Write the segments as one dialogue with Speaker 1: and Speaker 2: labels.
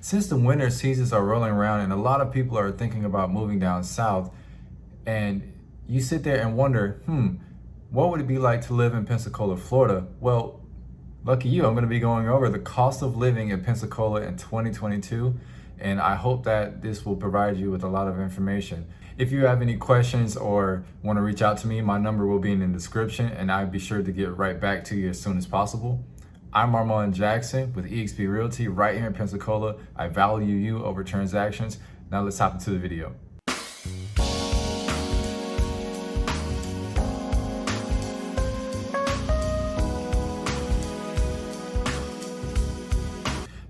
Speaker 1: Since the winter seasons are rolling around and a lot of people are thinking about moving down south, and you sit there and wonder, what would it be like to live in Pensacola, Florida? Well, lucky you, I'm going to be going over the cost of living in Pensacola in 2022, and I hope that this will provide you with a lot of information. If you have any questions or want to reach out to me, my number will be in the description, and I'll be sure to get right back to you as soon as possible. I'm Armon Jackson with eXp Realty right here in Pensacola. I value you over transactions. Now let's hop into the video.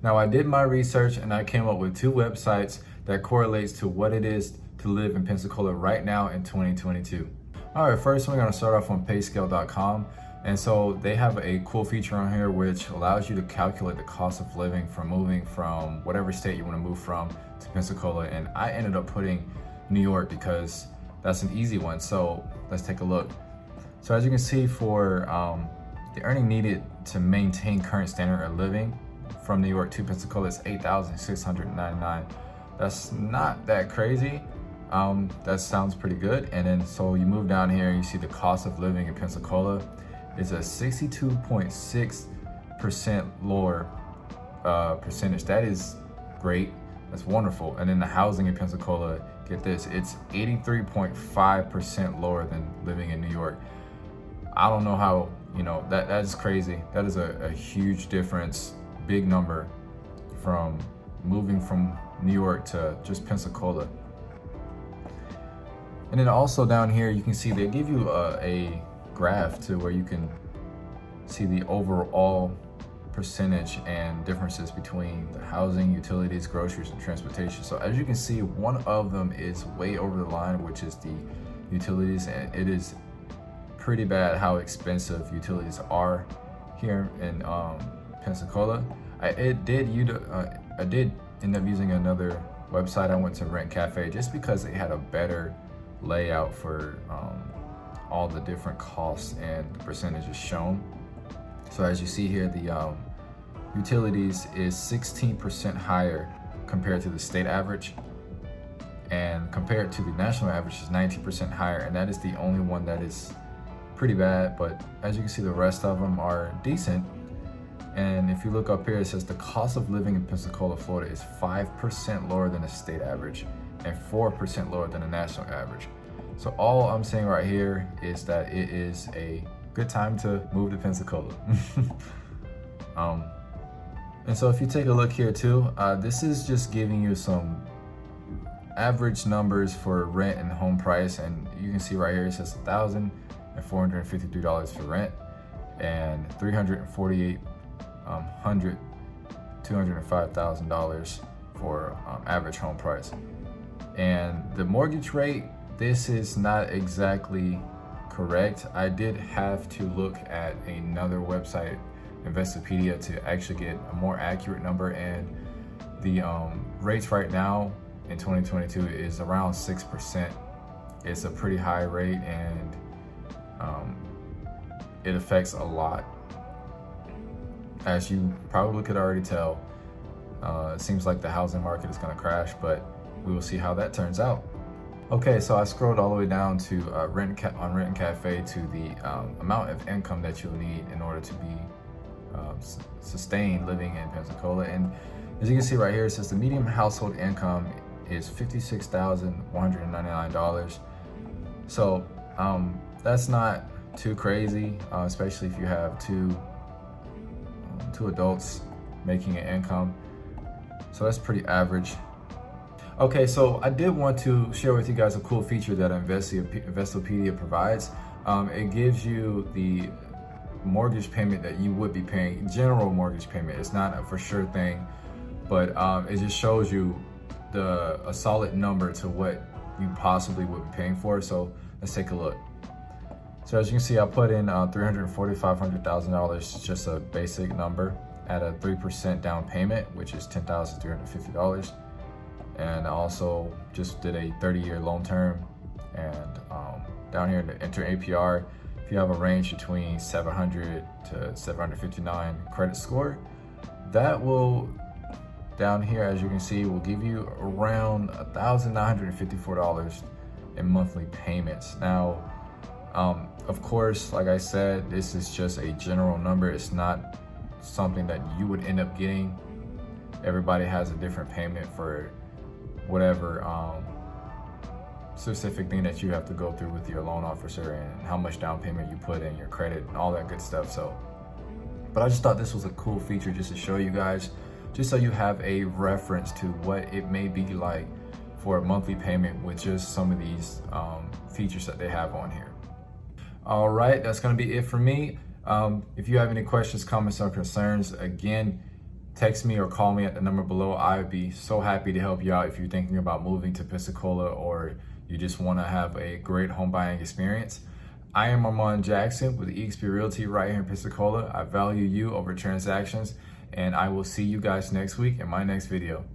Speaker 1: Now I did my research and I came up with two websites that correlates to what it is to live in Pensacola right now in 2022. All right, first we're gonna start off on payscale.com. And so they have a cool feature on here which allows you to calculate the cost of living from moving from whatever state you want to move from to Pensacola. And I ended up putting New York because that's an easy one. So let's take a look. So as you can see, for the earning needed to maintain current standard of living from New York to Pensacola is $8,699. That's not that crazy. That sounds pretty good. And then so you move down here and you see the cost of living in Pensacola is a 62.6% lower percentage. That is great. That's wonderful. And then the housing in Pensacola, get this, it's 83.5% lower than living in New York. I don't know how, that is crazy. That is a huge difference, big number from moving from New York to just Pensacola. And then also down here, you can see they give you a graph to where you can see the overall percentage and differences between the housing, utilities, groceries, and transportation. So as you can see, one of them is way over the line, which is the utilities, and it is pretty bad how expensive utilities are here in Pensacola. I did end up using another website. I went to Rent Cafe just because they had a better layout for all the different costs and the percentages shown. So as you see here, the utilities is 16% higher compared to the state average, and compared to the national average is 19% higher, and that is the only one that is pretty bad. But as you can see, the rest of them are decent. And if you look up here, it says the cost of living in Pensacola, Florida is 5% lower than the state average and 4% lower than the national average. So all I'm saying right here is that it is a good time to move to Pensacola. And so if you take a look here too, this is just giving you some average numbers for rent and home price. And you can see right here, it says $1,453 for rent and $205,000 for average home price. And the mortgage rate, this is not exactly correct. I did have to look at another website, Investopedia, to actually get a more accurate number. And the rates right now in 2022 is around 6%. It's a pretty high rate, and it affects a lot. As you probably could already tell, it seems like the housing market is going to crash, but we will see how that turns out. Okay, so I scrolled all the way down to Rent Cafe to the amount of income that you'll need in order to be sustained living in Pensacola. And as you can see right here, it says the median household income is $56,199. So that's not too crazy, especially if you have two adults making an income. So that's pretty average. Okay, so I did want to share with you guys a cool feature that Investopedia provides. It gives you the mortgage payment that you would be paying, general mortgage payment. It's not a for sure thing, but it just shows you a solid number to what you possibly would be paying for. So let's take a look. So as you can see, I put in $345,000, just a basic number, at a 3% down payment, which is $10,350. And I also just did a 30-year loan term. And down here to enter APR, if you have a range between 700 to 759 credit score, that will down here, as you can see, will give you around $1,954 in monthly payments. Now, of course, like I said, this is just a general number. It's not something that you would end up getting. Everybody has a different payment for whatever specific thing that you have to go through with your loan officer, and how much down payment you put in, your credit, and all that good stuff. So, but I just thought this was a cool feature just to show you guys, just so you have a reference to what it may be like for a monthly payment with just some of these features that they have on here. All right, that's gonna be it for me. If you have any questions, comments, or concerns, again, text me or call me at the number below. I would be so happy to help you out if you're thinking about moving to Pensacola, or you just wanna have a great home buying experience. I am Armon Jackson with eXp Realty right here in Pensacola. I value you over transactions, and I will see you guys next week in my next video.